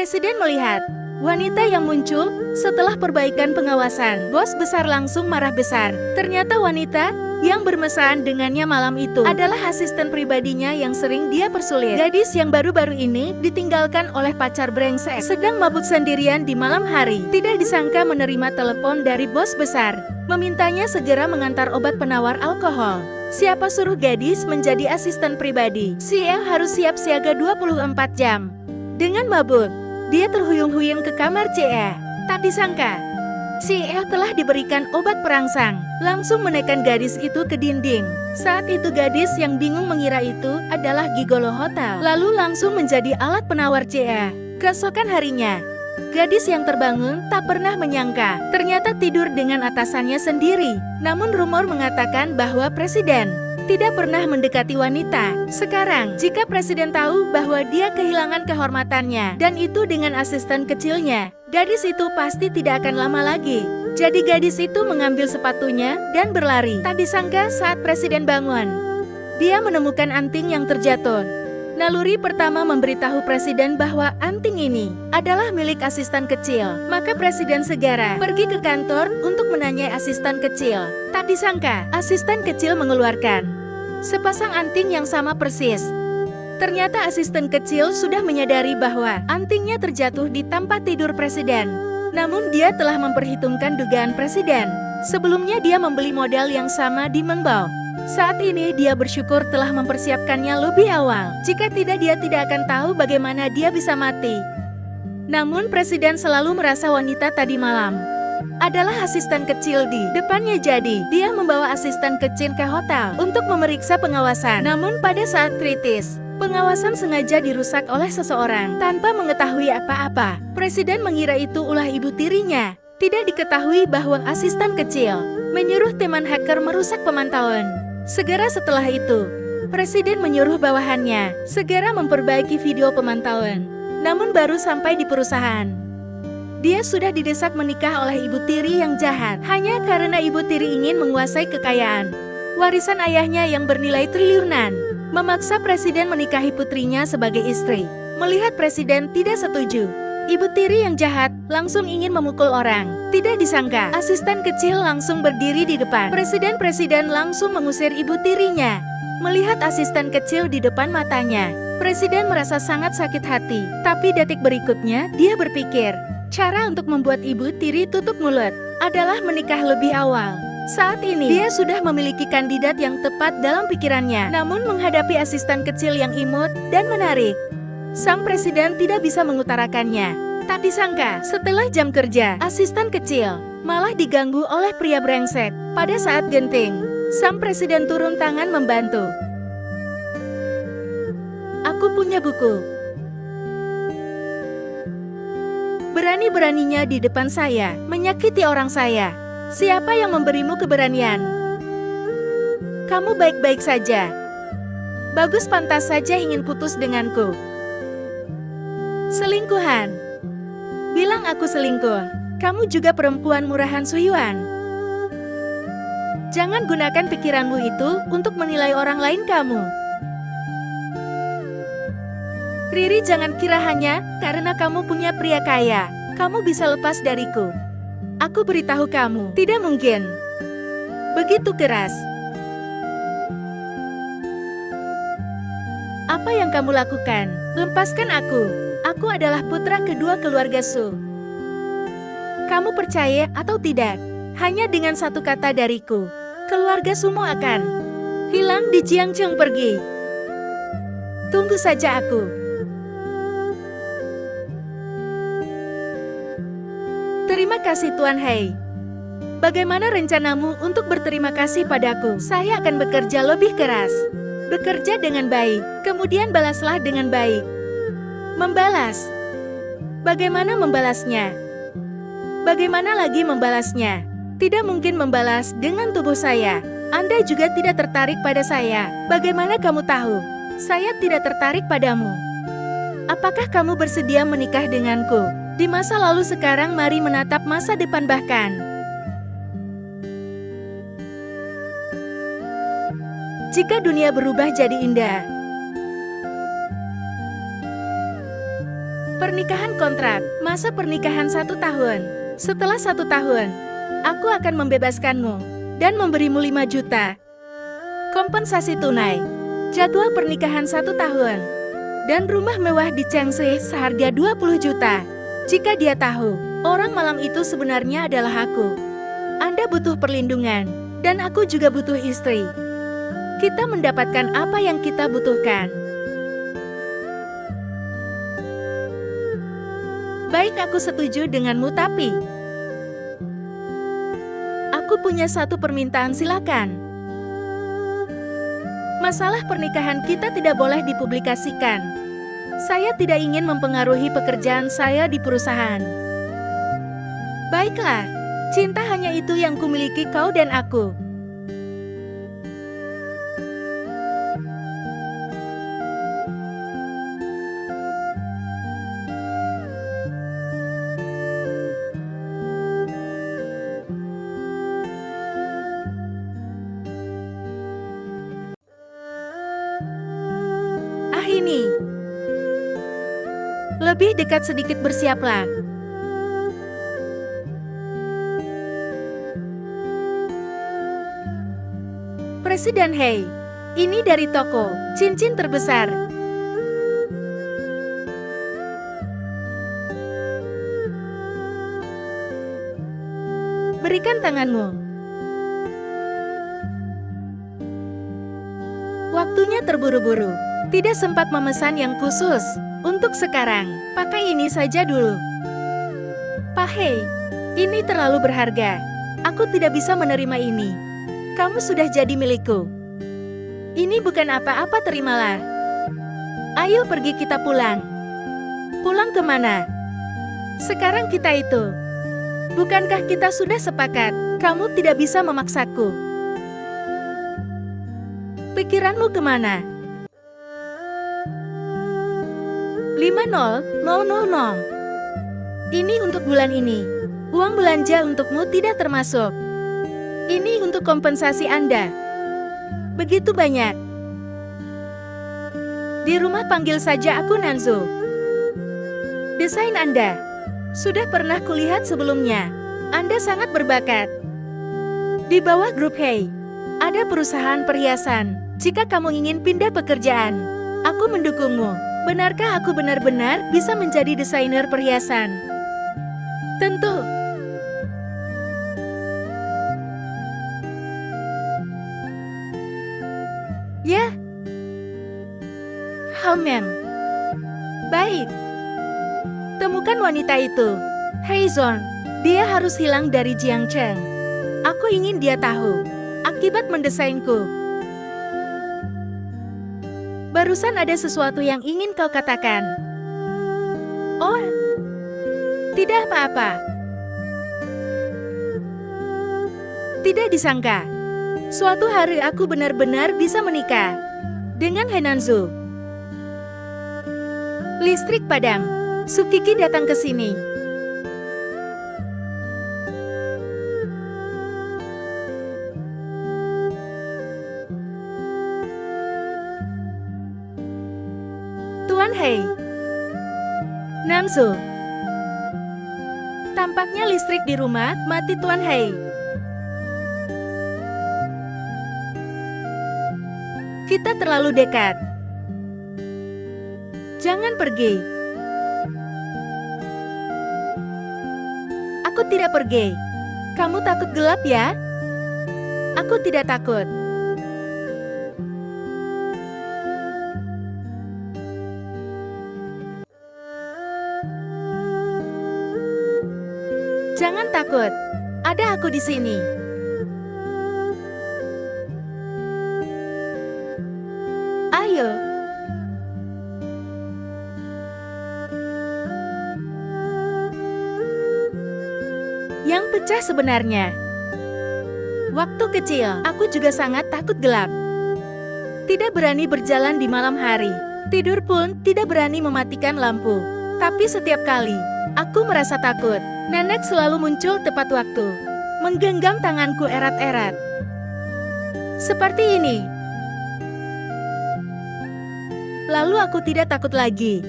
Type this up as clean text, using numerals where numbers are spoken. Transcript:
Presiden melihat wanita yang muncul setelah perbaikan pengawasan. Bos besar langsung marah besar. Ternyata wanita yang bermesraan dengannya malam itu adalah asisten pribadinya yang sering dia persulit. Gadis yang baru-baru ini ditinggalkan oleh pacar brengsek, sedang mabuk sendirian di malam hari. Tidak disangka menerima telepon dari bos besar, memintanya segera mengantar obat penawar alkohol. Siapa suruh gadis menjadi asisten pribadi? Si El harus siap siaga 24 jam. Dengan mabuk, dia terhuyung-huyung ke kamar CE. Tak disangka, si El telah diberikan obat perangsang. Langsung menekan gadis itu ke dinding. Saat itu gadis yang bingung mengira itu adalah gigolo hotel. Lalu langsung menjadi alat penawar CE. Keesokan harinya, gadis yang terbangun tak pernah menyangka ternyata tidur dengan atasannya sendiri. Namun rumor mengatakan bahwa presiden tidak pernah mendekati wanita. Sekarang, jika presiden tahu bahwa dia kehilangan kehormatannya, dan itu dengan asisten kecilnya, gadis itu pasti tidak akan lama lagi. Jadi gadis itu mengambil sepatunya dan berlari. Tak disangka saat presiden bangun, dia menemukan anting yang terjatuh. Naluri pertama memberitahu presiden bahwa anting ini adalah milik asisten kecil. Maka presiden segera pergi ke kantor untuk menanyai asisten kecil. Tak disangka, asisten kecil mengeluarkan sepasang anting yang sama persis. Ternyata asisten kecil sudah menyadari bahwa antingnya terjatuh di tempat tidur presiden. Namun dia telah memperhitungkan dugaan presiden. Sebelumnya dia membeli model yang sama di Mengbao. Saat ini dia bersyukur telah mempersiapkannya lebih awal. Jika tidak, dia tidak akan tahu bagaimana dia bisa mati. Namun presiden selalu merasa wanita tadi malam adalah asisten kecil di depannya. Jadi, dia membawa asisten kecil ke hotel untuk memeriksa pengawasan. Namun pada saat kritis, pengawasan sengaja dirusak oleh seseorang tanpa mengetahui apa-apa. Presiden mengira itu ulah ibu tirinya. Tidak diketahui bahwa asisten kecil menyuruh teman hacker merusak pemantauan. Segera setelah itu, presiden menyuruh bawahannya segera memperbaiki video pemantauan. Namun baru sampai di perusahaan, dia sudah didesak menikah oleh ibu tiri yang jahat hanya karena ibu tiri ingin menguasai kekayaan warisan ayahnya yang bernilai triliunan. Memaksa presiden menikahi putrinya sebagai istri. Melihat presiden tidak setuju, ibu tiri yang jahat langsung ingin memukul orang. Tidak disangka, asisten kecil langsung berdiri di depan presiden langsung mengusir ibu tirinya. Melihat asisten kecil di depan matanya, presiden merasa sangat sakit hati. Tapi detik berikutnya, dia berpikir, cara untuk membuat ibu tiri tutup mulut adalah menikah lebih awal. Saat ini, dia sudah memiliki kandidat yang tepat dalam pikirannya. Namun menghadapi asisten kecil yang imut dan menarik, sang presiden tidak bisa mengutarakannya. Tak disangka, setelah jam kerja, asisten kecil malah diganggu oleh pria brengsek. Pada saat genting, sang presiden turun tangan membantu. Aku punya buku. Berani-beraninya di depan saya, menyakiti orang saya. Siapa yang memberimu keberanian? Kamu baik-baik saja. Bagus, pantas saja ingin putus denganku. Selingkuhan. Bilang aku selingkuh. Kamu juga perempuan murahan suyuan. Jangan gunakan pikiranmu itu untuk menilai orang lain kamu. Riri, jangan kira hanya karena kamu punya pria kaya, kamu bisa lepas dariku. Aku beritahu kamu, tidak mungkin. Begitu keras. Apa yang kamu lakukan? Lepaskan aku. Aku adalah putra kedua keluarga Su. Kamu percaya atau tidak? Hanya dengan satu kata dariku, keluarga Sumo akan hilang di Jiangcheng pergi. Tunggu saja aku. Terima kasih Tuan Hei. Bagaimana rencanamu untuk berterima kasih padaku? Saya akan bekerja lebih keras. Bekerja dengan baik, kemudian balaslah dengan baik. Membalas. Bagaimana membalasnya? Bagaimana lagi membalasnya? Tidak mungkin membalas dengan tubuh saya. Anda juga tidak tertarik pada saya. Bagaimana kamu tahu? Saya tidak tertarik padamu. Apakah kamu bersedia menikah denganku? Di masa lalu, sekarang mari menatap masa depan bahkan. Jika dunia berubah jadi indah, Pernikahan kontrak, masa pernikahan 1 tahun. Setelah 1 tahun, aku akan membebaskanmu dan memberimu 5 juta. Kompensasi tunai, jadwal pernikahan 1 tahun, dan rumah mewah di Changshe seharga 20 juta. Jika dia tahu, orang malam itu sebenarnya adalah aku. Anda butuh perlindungan, dan aku juga butuh istri. Kita mendapatkan apa yang kita butuhkan. Baik, aku setuju denganmu, tapi aku punya satu permintaan, silakan. Masalah pernikahan kita tidak boleh dipublikasikan. Saya tidak ingin mempengaruhi pekerjaan saya di perusahaan. Baiklah, cinta hanya itu yang kumiliki, kau dan aku. Ini lebih dekat sedikit, bersiaplah. Presiden Hei, ini dari toko cincin terbesar. Berikan tanganmu. Waktunya terburu-buru. Tidak sempat memesan yang khusus. Untuk sekarang, pakai ini saja dulu. Pak Hei, ini terlalu berharga. Aku tidak bisa menerima ini. Kamu sudah jadi milikku. Ini bukan apa-apa, terimalah. Ayo pergi, kita pulang. Pulang kemana? Sekarang kita itu. Bukankah kita sudah sepakat? Kamu tidak bisa memaksaku. Pikiranmu kemana? 50.000. Ini untuk bulan ini. Uang belanja untukmu tidak termasuk. Ini untuk kompensasi Anda. Begitu banyak. Di rumah panggil saja aku Nanzu. Desain Anda sudah pernah kulihat sebelumnya. Anda sangat berbakat. Di bawah grup Hei, ada perusahaan perhiasan. Jika kamu ingin pindah pekerjaan, aku mendukungmu. Benarkah aku benar-benar bisa menjadi desainer perhiasan? Tentu. Ya. Ma'am. Baik. Temukan wanita itu. Heizon, dia harus hilang dari Jiangcheng. Aku ingin dia tahu akibat mendesainku. Barusan ada sesuatu yang ingin kau katakan. Oh, tidak apa-apa. Tidak disangka. Suatu hari aku benar-benar bisa menikah dengan Henanzu. Listrik padam. Sukiki datang ke sini. Tuan Hei. Namsu. Tampaknya listrik di rumah mati, Tuan Hei. Kita terlalu dekat. Jangan pergi. Aku tidak pergi. Kamu takut gelap ya? Aku tidak takut. Jangan takut. Ada aku di sini. Ayo. Yang pecah sebenarnya. Waktu kecil, aku juga sangat takut gelap. Tidak berani berjalan di malam hari. Tidur pun tidak berani mematikan lampu. Tapi setiap kali aku merasa takut, nenek selalu muncul tepat waktu, menggenggam tanganku erat-erat. Seperti ini. Lalu aku tidak takut lagi.